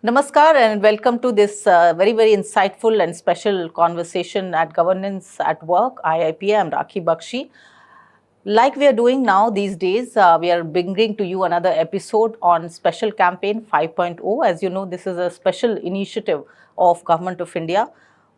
Namaskar and welcome to this very insightful and special conversation at Governance at Work, IIPA. I'm Rakhi Bakshi. Like we are doing now these days, we are bringing to you another episode on Special Campaign 5.0. As you know, this is a special initiative of Government of India.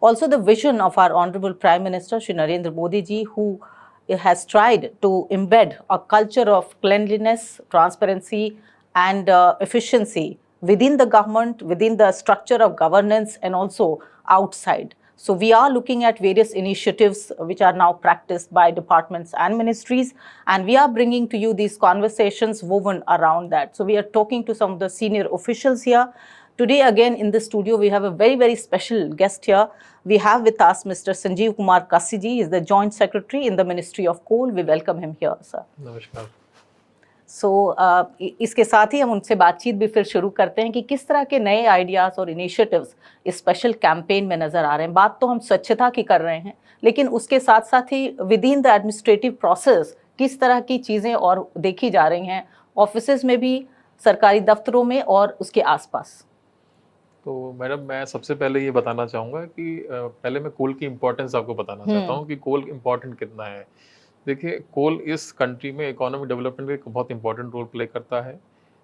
Also the vision of our Honorable Prime Minister, Shri Narendra Modi ji, who has tried to embed a culture of cleanliness, transparency and efficiency within the government, within the structure of governance and also outside. So we are looking at various initiatives which are now practiced by departments and ministries, and we are bringing to you these conversations woven around that. So we are talking to some of the senior officials here. Today again in the studio we have a very special guest here. We have with us Mr. Sanjeev Kumar Kassi ji. He is the Joint Secretary in the Ministry of Coal. We welcome him here, sir. नमस्कार। सो इसके साथ ही हम उनसे बातचीत भी फिर शुरू करते हैं कि किस तरह के नए आइडियाज़ और इनिशिएटिव्स इस स्पेशल कैंपेन में नज़र आ रहे हैं। बात तो हम स्वच्छता की कर रहे हैं, लेकिन उसके साथ साथ ही within the administrative process किस तरह की चीज़ें और देखी जा रही हैं ऑफिसेज में भी, सरकारी दफ्तरों में और उसके आसपास। तो मैडम, मैं सबसे पहले ये बताना चाहूँगा कि पहले मैं कोल की इम्पोर्टेंस आपको बताना चाहता हूँ कि कोल इम्पोर्टेंट कितना है। देखिए, कोल इस कंट्री में इकोनॉमिक डेवलपमेंट में एक बहुत इंपॉर्टेंट रोल प्ले करता है।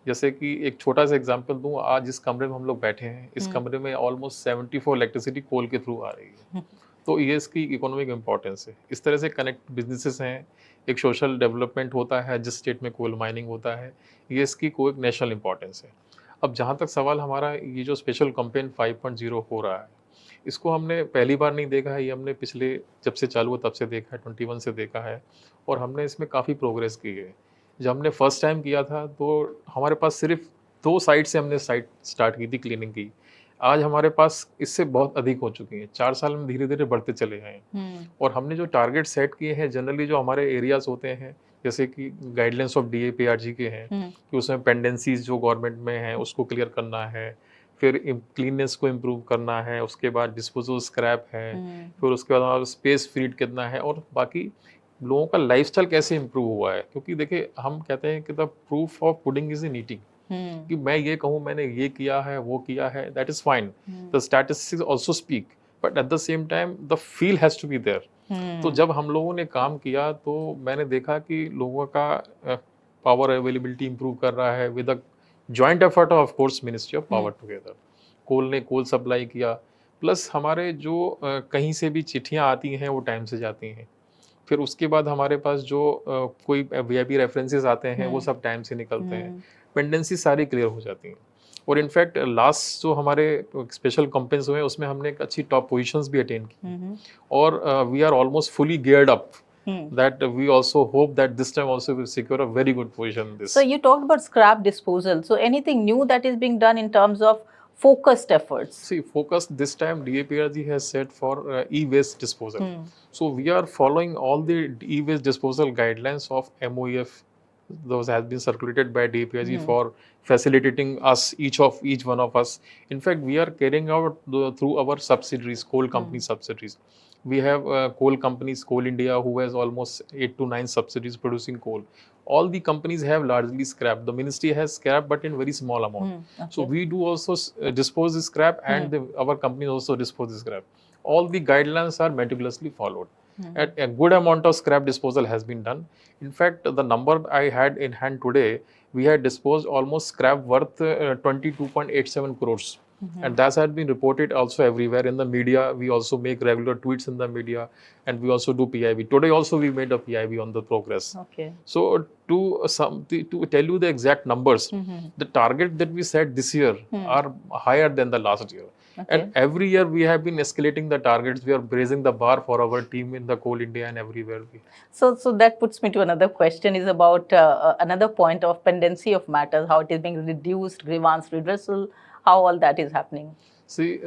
जैसे कि एक छोटा सा एग्जांपल दूं, आज जिस कमरे में हम लोग बैठे हैं, इस कमरे में ऑलमोस्ट 74 इलेक्ट्रिसिटी कोल के थ्रू आ रही है। तो ये इसकी इकोनॉमिक इंपॉर्टेंस है। इस तरह से कनेक्ट बिजनेसेस हैं, एक सोशल डेवलपमेंट होता है जिस स्टेट में कोल माइनिंग होता है, ये इसकी कोई नेशनल इंपॉर्टेंस है। अब जहाँ तक सवाल हमारा, ये जो स्पेशल कैंपेन 5.0 हो रहा है, इसको हमने पहली बार नहीं देखा है, ये हमने पिछले जब से चालू हुआ तब से देखा है, 21 से देखा है, और हमने इसमें काफ़ी प्रोग्रेस की है। जब हमने फर्स्ट टाइम किया था तो हमारे पास सिर्फ 2 साइट से हमने साइट स्टार्ट की थी क्लीनिंग की। आज हमारे पास इससे बहुत अधिक हो चुकी हैं। 4 साल में धीरे धीरे बढ़ते चले हैं। और हमने जो टारगेट सेट किए हैं, जनरली जो हमारे एरियाज होते हैं, जैसे कि गाइडलाइंस ऑफ DAPRG के हैं कि उसमें पेंडेंसीज जो गवर्नमेंट में हैं उसको क्लियर करना है, फिर क्लीननेस को इम्प्रूव करना है, उसके बाद डिस्पोजल स्क्रैप है, फिर उसके बाद स्पेस फ्रीड कितना है, और बाकी लोगों का लाइफस्टाइल कैसे इम्प्रूव हुआ है। क्योंकि देखिए, हम कहते हैं कि the proof of pudding is in eating, कि मैं ये कहूँ मैंने ये किया है, वो किया है, that is fine, the statistics also speak, but at the same time the feel has to be there. तो जब हम लोगों ने काम किया तो मैंने देखा कि लोगों का पावर अवेलेबिलिटी इम्प्रूव कर रहा है with a joint effort of course ministry of power together. Coal ने कोल सप्लाई किया, प्लस हमारे जो कहीं से भी चिट्ठियाँ आती हैं वो टाइम से जाती हैं। फिर उसके बाद हमारे पास जो कोई VIP रेफरेंसेस आते हैं वो सब टाइम से निकलते हैं, पेंडेंसी सारी क्लियर हो जाती हैं। और इनफैक्ट लास्ट जो हमारे स्पेशल कैंपेन्स हुए उसमें हमने एक अच्छी टॉप पोजीशंस भी अटेन की, और we are almost fully geared up that we also hope that this time also will secure a very good position in this. So you talked about scrap disposal. So anything new that is being done in terms of focused efforts? See, focus this time DAPRG has set for e-waste disposal. So we are following all the e-waste disposal guidelines of MOEF. Those has been circulated by DAPRG for facilitating us, each one of us. In fact, we are carrying out through our subsidiaries, coal company subsidiaries. We have coal companies, Coal India, who has almost 8 to 9 subsidiaries producing coal. All the companies have largely scrap. The ministry has scrap, but in very small amount. Okay. So we do also dispose the scrap, and our companies also dispose the scrap. All the guidelines are meticulously followed. A good amount of scrap disposal has been done. In fact, the number I had in hand today, we had disposed almost scrap worth 22.87 crores. And that has been reported also everywhere in the media. We also make regular tweets in the media, and we also do PIB. Today also we made a PIB on the progress. Okay. So to tell you the exact numbers, the target that we set this year are higher than the last year. Okay. And every year we have been escalating the targets. We are raising the bar for our team in the Coal India and everywhere. So that puts me to another question, is about another point of pendency of matters, how it is being reduced, grievance redressal, how all that is happening. See,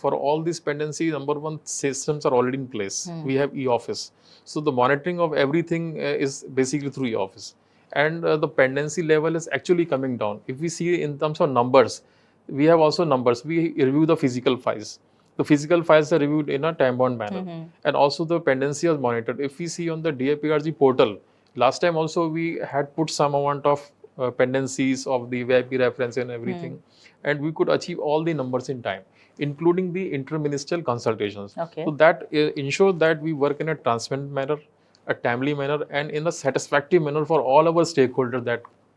for all these pendencies, number one, systems are already in place. We have e-office. So the monitoring of everything is basically through e-office. And the pendency level is actually coming down. If we see in terms of numbers, we have also numbers. We review the physical files. The physical files are reviewed in a time-bound manner. And also the pendency is monitored. If we see on the DAPRG portal, last time also we had put some amount of pendencies of the VIP reference and everything, and we could achieve all the numbers in time, including the interministerial consultations. Okay. So that ensures that we work in a transparent manner, a timely manner, and in a satisfactory manner for all our stakeholders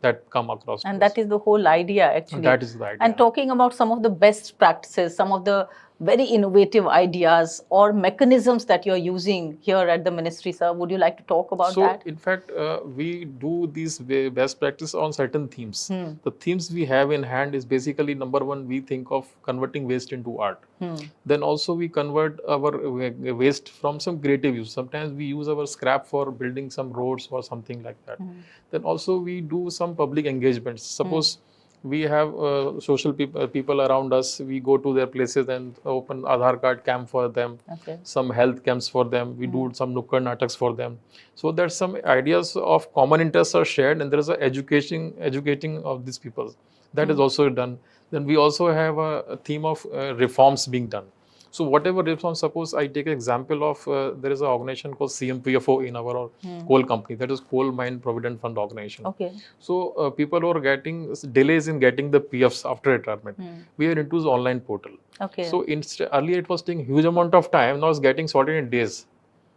that come across. And that is the whole idea, actually. That is the idea. And talking about some of the best practices, some of the very innovative ideas or mechanisms that you're using here at the ministry, sir, would you like to talk about that? So, in fact, we do these best practice on certain themes. The themes we have in hand is basically, number one, we think of converting waste into art. Then also we convert our waste from some creative use. Sometimes we use our scrap for building some roads or something like that. Then also we do some public engagements. Suppose we have social people around us, we go to their places and open Aadhaar card camp for them, some health camps for them, we do some nukkad nataks for them. So there's some ideas of common interests are shared, and there is a educating of these people. That is also done. Then we also have a theme of reforms being done. So whatever reforms, suppose I take an example of, there is an organization called CMPFO in our coal company, that is Coal Mine Provident Fund organization. Okay. So people who are getting delays in getting the PFs after retirement, we are into the online portal. Okay. So earlier it was taking huge amount of time, now it's getting sorted in days.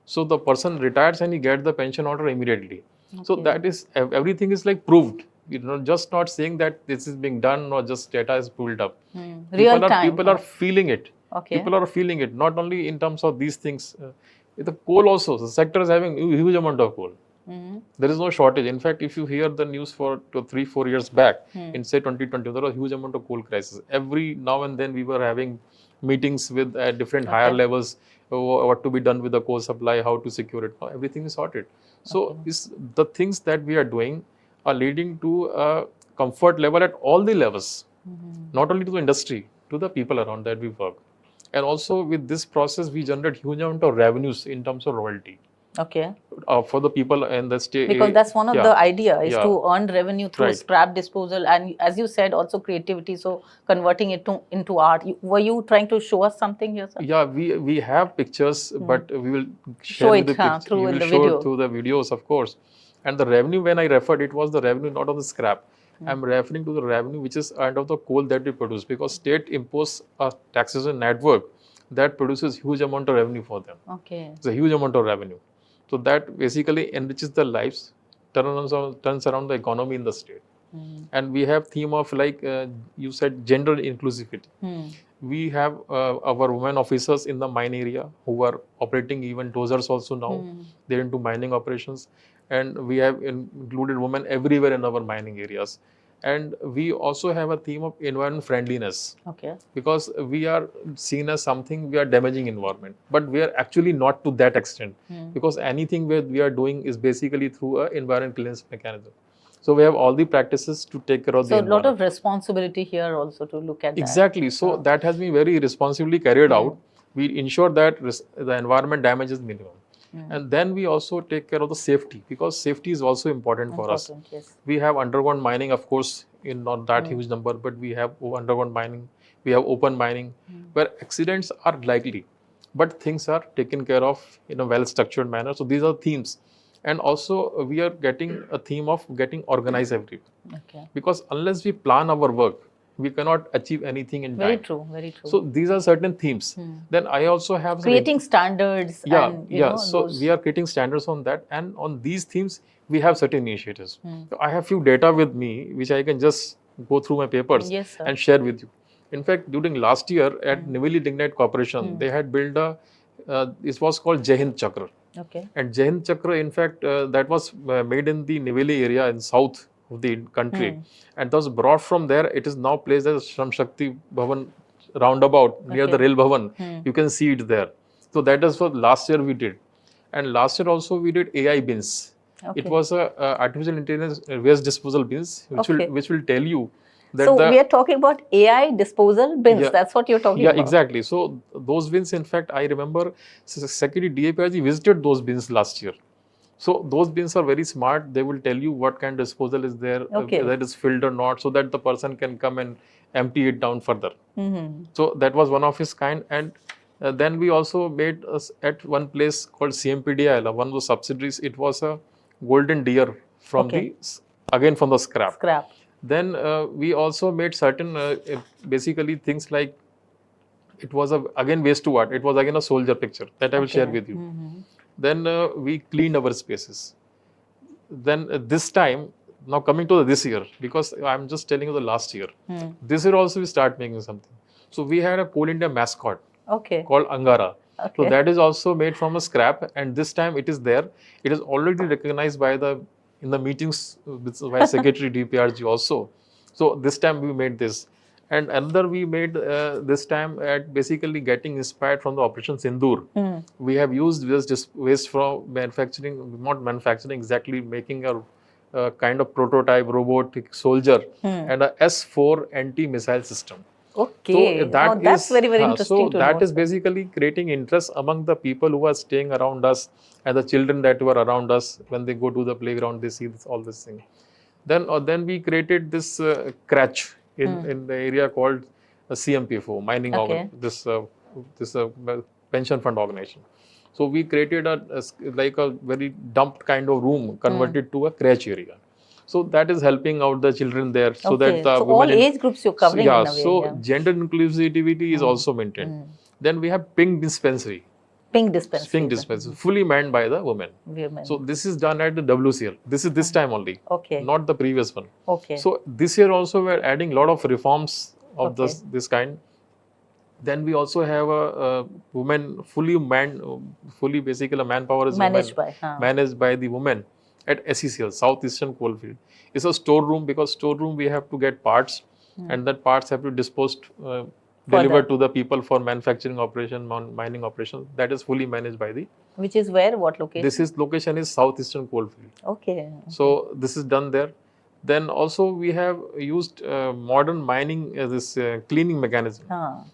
So the person retires and he gets the pension order immediately. So that is, everything is like proved. You know, just not saying that this is being done or just data is pulled up. People are feeling it. People are feeling it, not only in terms of these things. The coal also, the sector is having a huge amount of coal. There is no shortage. In fact, if you hear the news for 3-4 years back, in say 2020, there was a huge amount of coal crisis. Every now and then we were having meetings with different higher levels, what to be done with the coal supply, how to secure it. Now everything is sorted. So the things that we are doing are leading to a comfort level at all the levels, not only to the industry, to the people around that we work. And also with this process, we generate huge amount of revenues in terms of royalty. Okay. For the people in the state. Because that's one of the idea is to earn revenue through scrap disposal, and as you said, also creativity. So converting it into art. Were you trying to show us something here, sir? Yeah, we have pictures, but we will show it through the video. Through the videos, of course. And the revenue, when I referred, it was the revenue not of the scrap. I'm referring to the revenue which is out of the coal that we produce, because state imposes a taxation network that produces huge amount of revenue for them. Okay. It's a huge amount of revenue. So that basically enriches the lives, turns around the economy in the state. And we have theme of, like you said, gender inclusivity. We have our women officers in the mine area who are operating, even dozers also now. They're into mining operations. And we have included women everywhere in our mining areas. And we also have a theme of environment friendliness. Okay. Because we are seen as something, we are damaging environment. But we are actually not to that extent. Because anything we are doing is basically through an environment clearance mechanism. So we have all the practices to take care of the environment. So a lot of responsibility here also to look at that. Exactly. So that has been very responsibly carried out. We ensure that the environment damage is minimum. And then we also take care of the safety, because safety is also important for us. Yes. We have underground mining, of course, in not that huge number, but we have underground mining, we have open mining, where accidents are likely, but things are taken care of in a well-structured manner. So these are themes. And also we are getting a theme of getting organized everywhere. Okay. Because unless we plan our work, we cannot achieve anything in time. Very true, very true. So these are certain themes. Then I also have creating standards. And, so we are creating standards on that, and on these themes we have certain initiatives. So I have few data with me which I can just go through my papers and share with you. In fact, during last year at Newly Lignite Corporation, they had built a it was called Jai Hind Chakra. Okay. And Jai Hind Chakra, in fact, that was made in the Niveli area in south of the country, and thus brought from there. It is now placed as Shram Shakti Bhavan roundabout near the Rail Bhavan. You can see it there. So that is what last year we did, and last year also we did AI bins. It was a artificial intelligence waste disposal bins, which will tell you that. So we are talking about AI disposal bins. That's what you're talking about. Yeah, exactly. So those bins, in fact, I remember Secretary DAPRG visited those bins last year. So those bins are very smart. They will tell you what kind of disposal is there, whether it is filled or not, so that the person can come and empty it down further. So that was one of its kind. And then we also made at one place called CMPDIL, one of the subsidiaries. It was a golden deer from the again from the scrap. Scrap. Then we also made certain basically things like, it was again waste to art. It was again a soldier picture that I will share with you. Then we cleaned our spaces. Then this time, now coming to this year, because I'm just telling you the last year. This year also we start making something. So we had a Coal India mascot called Angara. So that is also made from a scrap, and this time it is there. It is already recognized by in the meetings by Secretary DPRG also. So this time we made this. And another we made this time at basically getting inspired from the Operation Sindoor. We have used this waste from manufacturing, not manufacturing exactly, making a kind of prototype robotic soldier and a S4 anti-missile system. Okay, so that that's very interesting. So that is basically creating interest among the people who are staying around us and the children that were around us. When they go to the playground, they see all this thing. Then we created this crutch in the area called CMPFO, mining this pension fund organization. So we created like a very dumped kind of room converted to a crèche area. So that is helping out the children there, so that the so all age groups you're covering. Yeah, so gender inclusivity is also maintained. Then we have pink dispensary. Pink dispensary, fully manned by the women. So this is done at the WCL. This is this time only, not the previous one. So this year also we're adding a lot of reforms of this kind. Then we also have a women fully manned, fully basically a manpower is managed by the women at SECL, Southeastern Coalfield. It's a storeroom, because storeroom we have to get parts, and that parts have to disposed, delivered to the people for manufacturing operation, mining operation. That is fully managed by the. Which is where? What location? This location is Southeastern Coalfield. So this is done there. Then also we have used modern mining this cleaning mechanism.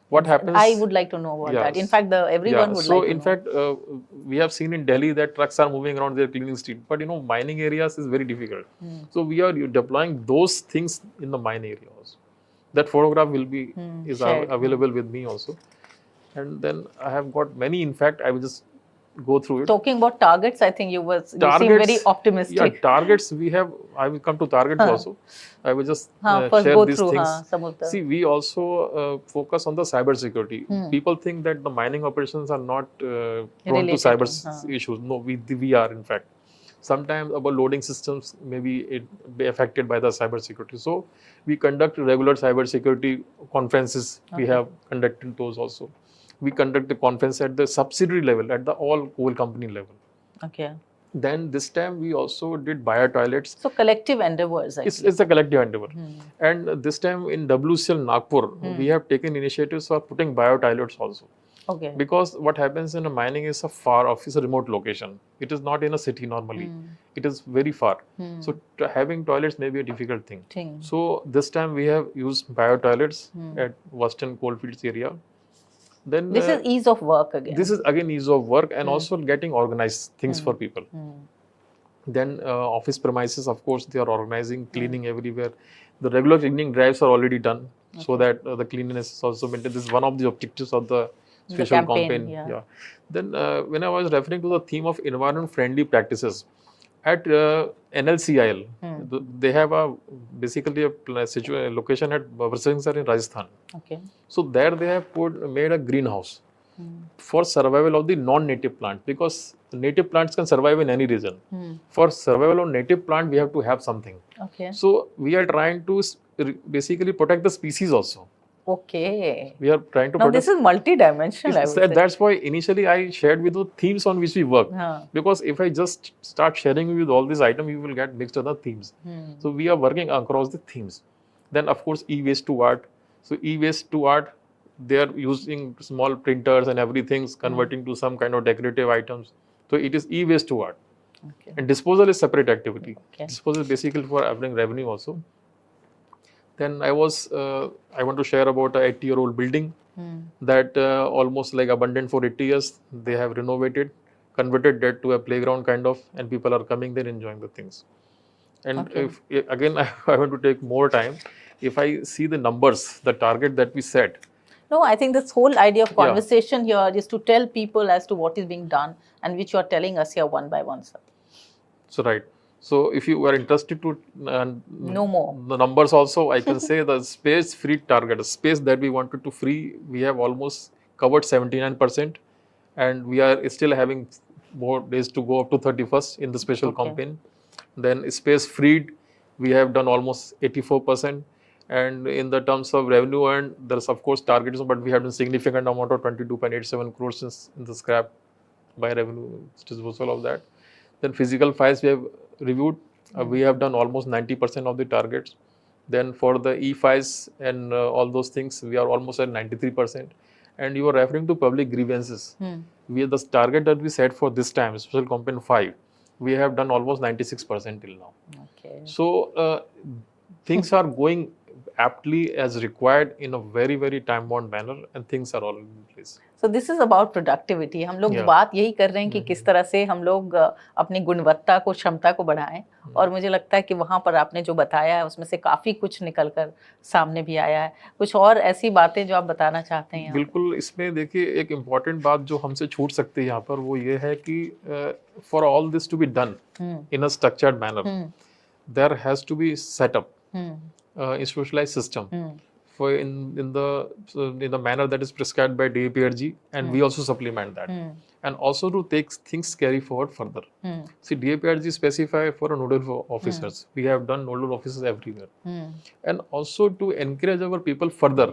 What happens? I would like to know about that. In fact, everyone would like to know. So in fact, we have seen in Delhi that trucks are moving around their cleaning street, but mining areas is very difficult. So we are deploying those things in the mine area also. That photograph will be available with me also. And then I have got many. In fact, I will just go through it. Talking about targets, I think you seem very optimistic. Yeah, targets we have. I will come to targets also. I will just share these things. Some of the... See, we also focus on the cyber security. People think that the mining operations are not prone to cyber issues. No, we are in fact. Sometimes our loading systems may be affected by the cyber security. So we conduct regular cyber security conferences. We have conducted those also. We conduct the conference at the subsidiary level, at the all coal company level. Then this time we also did bio toilets. So collective endeavors. It's a collective endeavor. And this time in WCL Nagpur, we have taken initiatives for putting bio toilets also. Because what happens in a mining is a far off, is a remote location. It is not in a city normally. It is very far. So having toilets may be a difficult thing. So this time we have used bio toilets at Western Coalfields area. Then this is ease of work again. This is again ease of work and also getting organized things for people. Then office premises, of course, they are organizing, cleaning everywhere. The regular cleaning drives are already done, so that the cleanliness is also maintained. This is one of the objectives of the special campaign. Then when I was referring to the theme of environment-friendly practices, at NLCIL, they have basically a location at Barsingsar in Rajasthan. So there they have made a greenhouse for survival of the non-native plant, because native plants can survive in any region. For survival of native plant, we have to have something. So we are trying to basically protect the species also. We are trying to protect. This is multi-dimensional, I would say. That's why initially I shared with you themes on which we work. Because if I just start sharing with all these items, you will get mixed other themes. So we are working across the themes. Then of course, e-waste to art. So e-waste to art, they are using small printers and everything, converting to some kind of decorative items. So it is e-waste to art. And disposal is separate activity. Disposal is basically for earning revenue also. Then I want to share about a 80-year-old building that almost like abandoned for 80 years. They have renovated, converted that to a playground kind of, and people are coming there enjoying the things. And if again, I want to take more time. If I see the numbers, the target that we set. No, I think this whole idea of conversation here is to tell people as to what is being done, and which you are telling us here one by one, sir. So right. So if you are interested to No more. the numbers also, I can say the space free target, the space that we wanted to free, we have almost covered 79%, and we are still having more days to go up to 31st in the special Okay. campaign. Then space freed, we have done almost 84%. And in the terms of revenue earned, there's of course targets, but we have done significant amount of 22.87 crores in the scrap by revenue disposal of that. Then physical files we have reviewed, we have done almost 90% of the targets. Then for the e-files and all those things, we are almost at 93%. And you are referring to public grievances. We the target that we set for this time, special campaign 5, we have done almost 96% till now. Okay. So things are going aptly as required in a very, very time-bound manner, and things are all in place. So this is about productivity. हम लोग Yeah. बात यही कर रहे हैं कि किस तरह से हम लोग अपनी गुणवत्ता को, क्षमता को बढ़ाएं, और मुझे लगता है कि वहाँ पर आपने जो बताया है उसमें से काफ़ी कुछ निकलकर सामने भी आया है। कुछ और ऐसी बातें जो आप बताना चाहते हैं? बिल्कुल, इसमें देखिए एक इम्पॉर्टेंट बात जो हमसे छूट सकती है यहाँ पर, वो ये है कि for all this to be done in a structured manner, there has to be setup institutionalized system for in the manner that is prescribed by DAPRG, and we also supplement that, and also to take things carry forward further. See, DAPRG specify for a nodal officers, we have done nodal officers everywhere, and also to encourage our people further.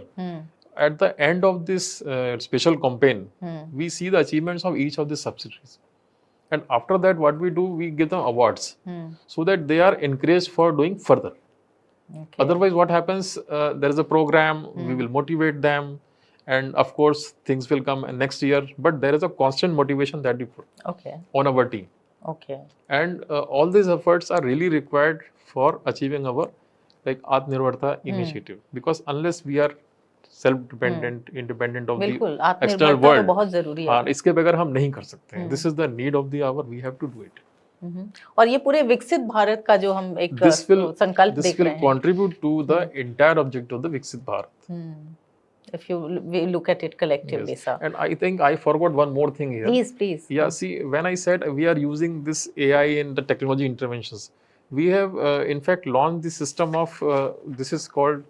At the end of this special campaign, we see the achievements of each of the subsidiaries, and after that what we do, we give them awards so that they are encouraged for doing further. Okay. Otherwise, what happens? There is a program, we will motivate them, and of course, things will come next year. But there is a constant motivation that we put on our team. Okay. And all these efforts are really required for achieving our like Atmanirbharta initiative. Because unless we are self-dependent, independent of the external world, बहुत जरूरी है। इसके बगैर हम नहीं कर सकते हैं. This is the need of the hour. We have to do it. और ये पूरे विकसित भारत का जो हम एक संकल्प देख रहे हैं, contribute to the entire object of the विकसित Bharat. If you look at it collectively, yes. sir. And I think I forgot one more thing here. Please. Yeah, see, when I said we are using this AI in the technology interventions, we have in fact launched the system of this is called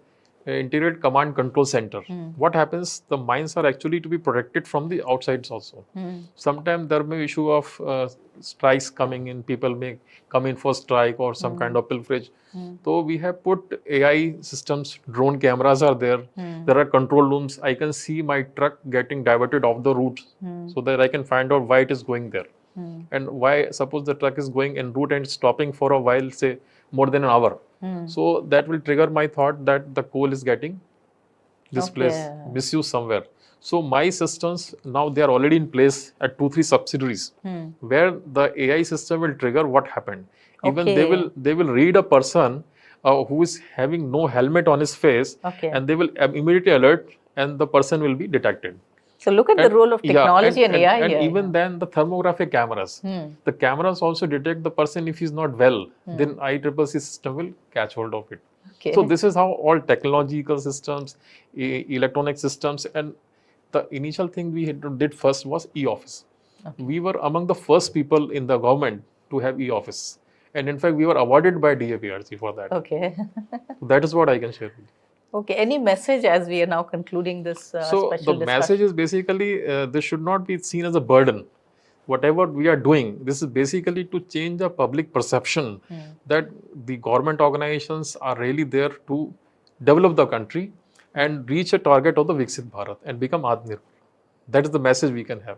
integrated command control center. What happens? The mines are actually to be protected from the outsides also. Sometimes there may be issue of strikes coming in, people may come in for strike or some kind of pilferage. So we have put AI systems, drone cameras are there. There are control rooms. I can see my truck getting diverted off the route so that I can find out why it is going there. And why, suppose the truck is going en route and stopping for a while, say more than an hour. So that will trigger my thought that the coal is getting displaced, misused somewhere. So my systems now, they are already in place at 2-3 subsidiaries where the AI system will trigger what happened. Even they will read a person who is having no helmet on his face, and they will immediately alert, and the person will be detected. So look at the role of technology and AI and here. Even then, the thermographic cameras, the cameras also detect the person if he's not well. Then ICCC system will catch hold of it. So this is how all technological systems, electronic systems, and the initial thing we did first was e-office. We were among the first people in the government to have e-office, and in fact, we were awarded by DAPRG for that. So that is what I can share with you. Okay, any message as we are now concluding this special discussion? Message is basically this should not be seen as a burden. Whatever we are doing, this is basically to change the public perception that the government organizations are really there to develop the country and reach a target of the Viksit Bharat and become Atmanirbhar. That is the message we can have.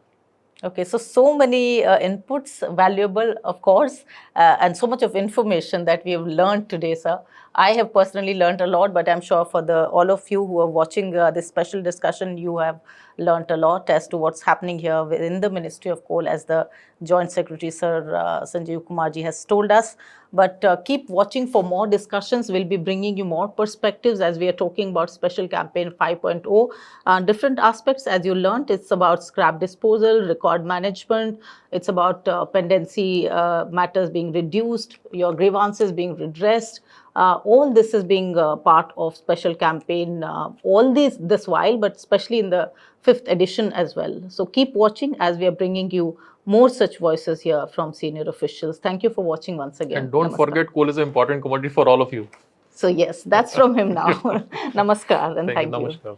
Okay, so many inputs, valuable of course, and so much of information that we have learned today, sir. I have personally learned a lot, but I'm sure for all of you who are watching this special discussion, you have learned a lot as to what's happening here within the Ministry of Coal, as the Joint Secretary, Sir Sanjeev Kumar ji has told us. But keep watching for more discussions. We'll be bringing you more perspectives as we are talking about Special Campaign 5.0. Different aspects, as you learned, it's about scrap disposal, record management, it's about pendency matters being reduced, your grievances being redressed. All this is being part of Special Campaign, all this while, but especially in the 5th edition as well. So keep watching as we are bringing you more such voices here from senior officials. Thank you for watching once again. And don't Namaskar. forget, coal is an important commodity for all of you. So yes, that's from him now. Namaskar and thank you. Namaskar.